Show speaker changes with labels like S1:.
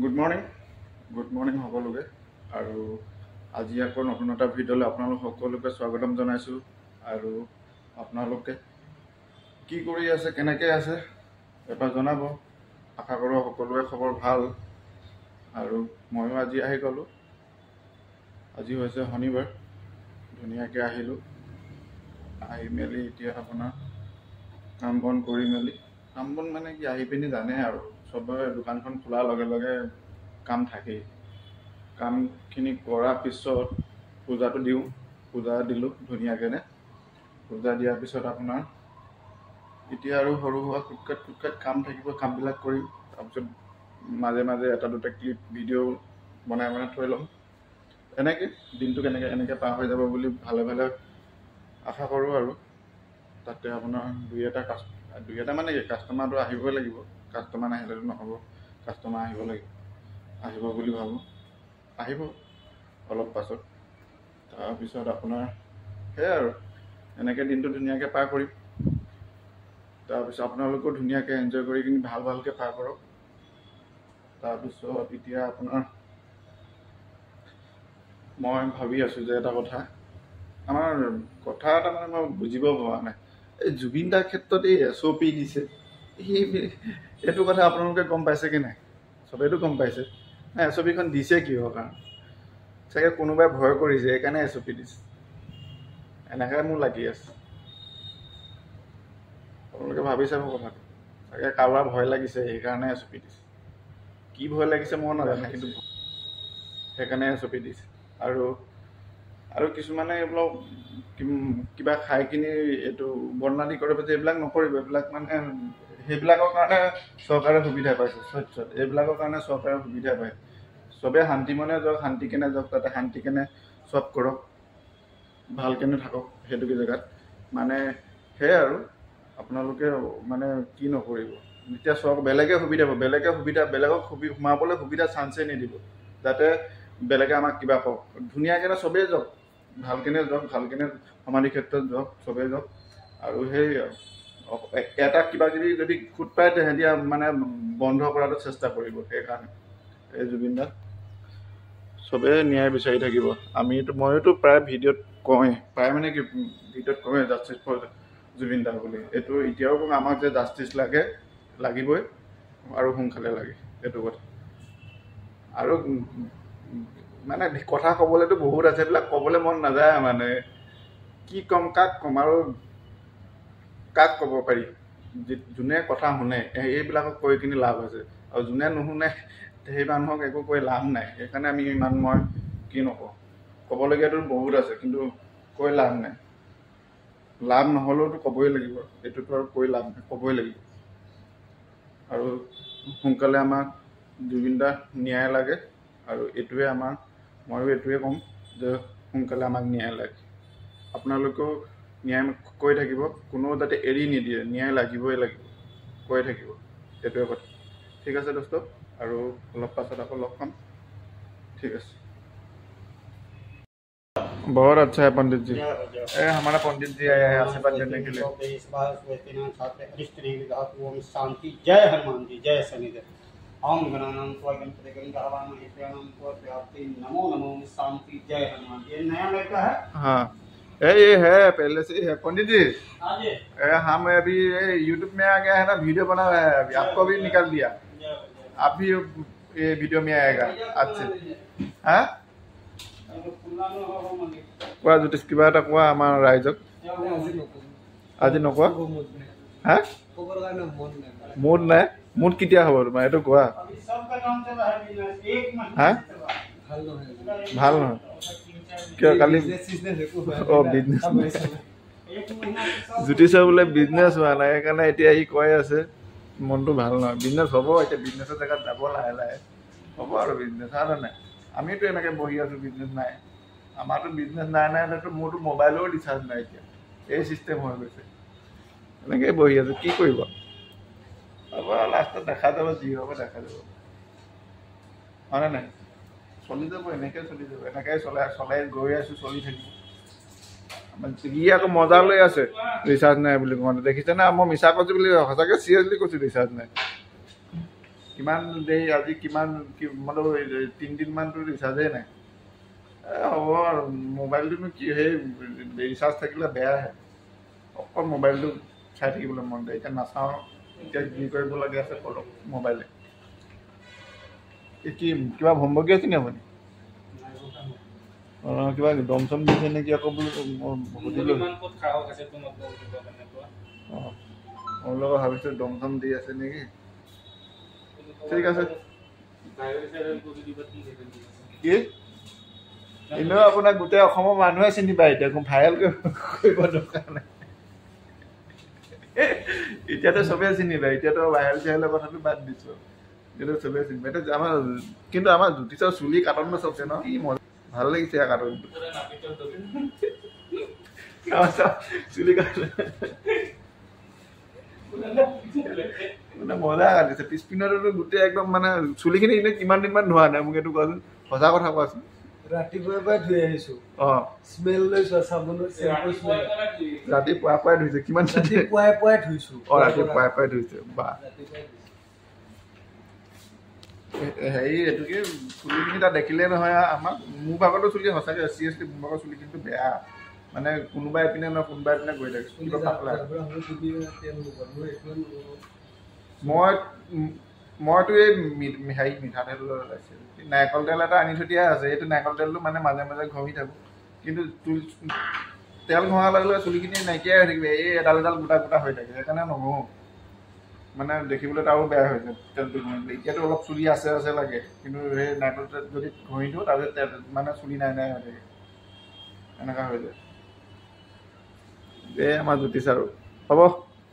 S1: Good morning সকলোকে আৰু আজি আকৌ নতুন এটা ভিডিঅ'লৈ আপোনালোক সকলোকে স্বাগতম জনাইছোঁ। আৰু আপোনালোকে কি কৰি আছে, কেনেকৈ আছে এবাৰ জনাব। আশা কৰোঁ সকলোৰে খবৰ ভাল। আৰু ময়ো আজি আহি গ'লোঁ। আজি হৈছে শনিবাৰ, ধুনীয়াকৈ আহিলোঁ। আহি মেলি এতিয়া আপোনাৰ কাম বন কৰি মেলি, কাম বন মানে কি, আহি পিনি জানে আৰু চবৰে দোকানখন খোলাৰ লগে লগে কাম থাকেই। কামখিনি কৰাৰ পিছত পূজাটো দিওঁ, পূজা দিলোঁ ধুনীয়াকৈ। পূজা দিয়াৰ পিছত আপোনাৰ এতিয়া আৰু সৰু সুৰা টুকটাক কাম থাকিব, কামবিলাক কৰিম। তাৰপিছত মাজে মাজে এটা দুটা ক্লিপ ভিডিঅ' বনাই থৈ ল'ম। এনেকৈ দিনটো এনেকৈ পাৰ হৈ যাব বুলি ভালে ভালে আশা কৰোঁ। আৰু তাতে আপোনাৰ দুই এটা মানে কাষ্টমাৰটো আহিবই লাগিব। কাষ্টমাৰ নাহিলেতো নহ'ব, কাষ্টমাৰ আহিব বুলি ভাবোঁ। আহিব অলপ পাছত। তাৰপিছত আপোনাৰ সেয়াই আৰু এনেকৈ দিনটো ধুনীয়াকৈ পাৰ কৰিম। তাৰপিছত আপোনালোকেও ধুনীয়াকৈ এনজয় কৰি কিনি ভালকৈ পাৰ কৰক। তাৰপিছত এতিয়া আপোনাৰ মই ভাবি আছোঁ যে এটা কথা এটা মানে মই বুজিব পৰা নাই। এই জুবিন দাৰ ক্ষেত্ৰত এই SOP দিছে, এইটো কথা আপোনালোকে গম পাইছে কি নাই? চবেইতো গম পাইছে নাই? SOPখন দিছে কিহৰ কাৰণে? চাগে কোনোবাই ভয় কৰিছে, সেইকাৰণে SOP দিছে, এনেকৈ মোৰ লাগি আছে। আপোনালোকে ভাবি চাব কথাটো। চাগে কাৰোবাৰ ভয় লাগিছে, সেইকাৰণে SOP দিছে। কি ভয় লাগিছে মই নাজানো, কিন্তু সেইকাৰণে SOP দিছে। আৰু কিছুমানে এইবিলাক কিবা খাই কিনি এইটো বদনামী কৰে, এইবিলাক নকৰিব। এইবিলাক মানে সেইবিলাকৰ কাৰণে চৰকাৰে সুবিধা পাইছে। এইবিলাকৰ কাৰণে চৰকাৰে সুবিধা পায়। চবে শান্তিমনে যাওক, শান্তিকেনে যাওক, তাতে শান্তিকেনে চব কৰক, ভালকেনে থাকক সেইটো জেগাত। মানে সেয়াই আৰু আপোনালোকে মানে কি নকৰিব। যেতিয়া চব বেলেগে সুবিধা পাব, বেলেগক সোমাবলৈ সুবিধা চান্সেই নিদিব, যাতে বেলেগে আমাক কিবা কওক। ধুনীয়াকৈ চবেই যাওক, ভালকেনে যাওক, ভালকেনে সমাধি ক্ষেত্ৰত যাওক, চবেই যাওক। আৰু সেই এটা কিবা কিবি যদি খুট পায়, তেহেঁতি মানে বন্ধ কৰাটো চেষ্টা কৰিব। সেইকাৰণে এই জুবিন দাক চবেই ন্যায় বিচাৰি থাকিব। ময়োতো প্ৰায় ভিডিঅ'ত কওঁৱেই, প্ৰায় মানে কি ভিডিঅ'ত কওঁৱেই জাষ্টিছ ফৰ জুবিন দা বুলি। এইটো এতিয়াও আমাক যে জাষ্টিছ লাগিবই, আৰু সোনকালে লাগে, এইটো কথা। আৰু মানে কথা ক'বলৈতো বহুত আছে, এইবিলাক ক'বলৈ মন নাযায়। মানে কি ক'ম, কাক ক'ম আৰু কাক ক'ব পাৰি? যোনে কথা শুনে এইবিলাকক কৈ কিনি লাভ আছে, আৰু যোনে নুশুনে সেই মানুহক একো কৈ লাভ নাই। সেইকাৰণে মই কি নকওঁ, ক'বলগীয়াতো বহুত আছে, কিন্তু কৈ লাভ নাই। লাভ নহ'লেওতো ক'বই লাগিব, এইটোতো আৰু কৈ লাভ নাই, ক'বই লাগিব। আৰু সোনকালে আমাক জুবিন দাৰ ন্যায় লাগে। আৰু ময়ো এইটোৱে ক'ম যে সোনকালে আমাক ন্যায় লাগে। আপোনালোকেও ন্যায় কৈ থাকিব, কোনো যাতে এৰি নিদিয়ে, ন্যায় লাগিবই লাগিব, কৈ থাকিব, সেইটোৱে কথা। ঠিক আছে দোস্ত, আৰু অলপ পাছত আকৌ লগ পাম। ঠিক আছে। बहुत अच्छा है पंडित जी। हमारा पंडित जी आया है आशीर्वाद देने के लिए।
S2: शांति। जय हनुमान जी, जय शनिदेव। ओम गणानां त्वा गणपति गणपति नमो नमो शांति। जय हनुमान जी। ये नया लड़का है?
S1: हाँ, ये है पहले से ही है पंडित जी। हम अभी YouTube में आ गया है ना, वीडियो बना रहा है अभी, आपको भी निकाल दिया। आप भी ये वीडियो में आएगा। अच्छे हाँ, কোৱা জ্যোতিষ, কিবা এটা কোৱা আমাৰ ৰাইজক। আজি নকোৱা? হা, মুড নাই? মুড কেতিয়া হ'ব তোমাৰ, এইটো কোৱা। হা, ভাল নহয় কিয়? কালি বিজনেছ জ্যোতিষৰ বোলে বিজনেছ হোৱা নাই, সেইকাৰণে এতিয়া সি কৈ আছে মনটো ভাল নহয়। বিজনেছ হ'ব, এতিয়া বিজনেছৰ জেগাত যাব লাহে লাহে, হ'ব আৰু বিজনেছ। আৰু নাই, আমিতো এনেকৈ বহি আছোঁ, বিজনেছ নাই। আমাৰতো বিজনেছ নাই, মোৰতো মোবাইলৰো ৰিচাৰ্জ নাই এতিয়া, এই চিষ্টেম হৈ গৈছে। এনেকৈ বহি আছোঁ, কি কৰিব। হ'ব লাষ্টত দেখা যাব, যি হ'ব দেখা যাব, হয়নে নাই? চলি যাব, এনেকৈ চলি যাব, এনেকৈ চলাই গৈ আছোঁ, চলি থাকিব। ই আকৌ মজা লৈ আছে ৰিচাৰ্জ নাই বুলি কওঁতে, দেখিছে না? মই মিছা কৈছোঁ বুলি, সঁচাকৈ চিৰিয়াছলি কৈছোঁ ৰিচাৰ্জ নাই। কিমান দেৰি আজি কিমান মানে 3 দিনমানতো ৰিচাৰ্জেই নাই হ'ব আৰু মোবাইলটোনো কি সেই ৰিচাৰ্জ থাকিলে বেয়াহে অকল মোবাইলটো চাই থাকিবলৈ মন যায় এতিয়া নাচাওঁ এতিয়া কি কৰিব লাগে আছে কৰক মোবাইলে কি কিবা হোমৱৰ্ক আছে নি আপুনি অঁ কিবা দম চম দিছে নেকি আকৌ বোলো সুধিলোঁ অঁ মোৰ লগত ভাবিছোঁ দম চম দি আছে নেকি ঠিক আছে কি এনেও আপোনাক গোটেই অসমৰ মানুহে চিনি পায় এতিয়া ভাইৰেল কৰিব দৰকাৰ নাই এতিয়াতো চবেই চিনি পায় এতিয়াতো ভাইৰেল চাইৰেলৰ কথাটো বাদ দিছোঁ এতিয়াতো চবেই চিনি পায় এতিয়া আমাৰ কিন্তু আমাৰ জ্যোতিষৰ চুলি কাটনটো চবছে ন কি মজা ভাল লাগিছে কাটনটো চুলি কাট মানে মজা কাটিছে পিছপিনতো গোটেই একদম মানে চুলিখিনি এনে কিমান দিনমান ধোৱা নাই মোক এইটো কোৱাচোন সঁচা কথা কোৱাচোন
S3: ৰাতিপুৱাৰ পৰা ধুই আহিছো
S1: অঁ
S3: স্মেল লৈছো চাবোনৰ চেম্পু স্মেল
S1: ৰাতিপুৱা পুৱাই ধুইছে কিমান
S3: ৰাতিপুৱাই পুৱাই ধুইছো
S1: অঁ ৰাতিপুৱাই পুৱাই ধুইছে বা হেৰি এইটো কি চুলিখিনি তাত দেখিলে নহয় আমাক মোৰ ভাগতো চুলি সঁচাকৈ চিৰিয়াছলি মোৰ ভাগৰ চুলি কিন্তু বেয়া মানে কোনোবা এপিনে নহয় কোনোবা এপিনে গৈ থাকে চুলিটো পাতলা মইতো এই হেৰি মিঠাতেল নাৰিকল তেল এটা আনি থৈ দিয়া আছে এইটো নাৰিকল তেলটো মানে মাজে মাজে ঘঁহি থাকোঁ কিন্তু তেল ঘঁহাৰ লগে লগে চুলিখিনি নাইকিয়াই হৈ থাকিব এই এডাল এডাল গোটা গোটা হৈ থাকে সেইকাৰণে নঘঁহোঁ মানে দেখিবলৈ তাৰো বেয়া হৈছে তেলটো ঘঁহিলে এতিয়াতো অলপ চুলি আছে লাগে কিন্তু সেই নাৰিকল তেল যদি ঘঁহি দিওঁ তাৰপিছত তেল মানে চুলি নাই হৈ থাকে এনেকুৱা হৈ যায় এই আমাৰ জ্যোতিষ আৰু হ'ব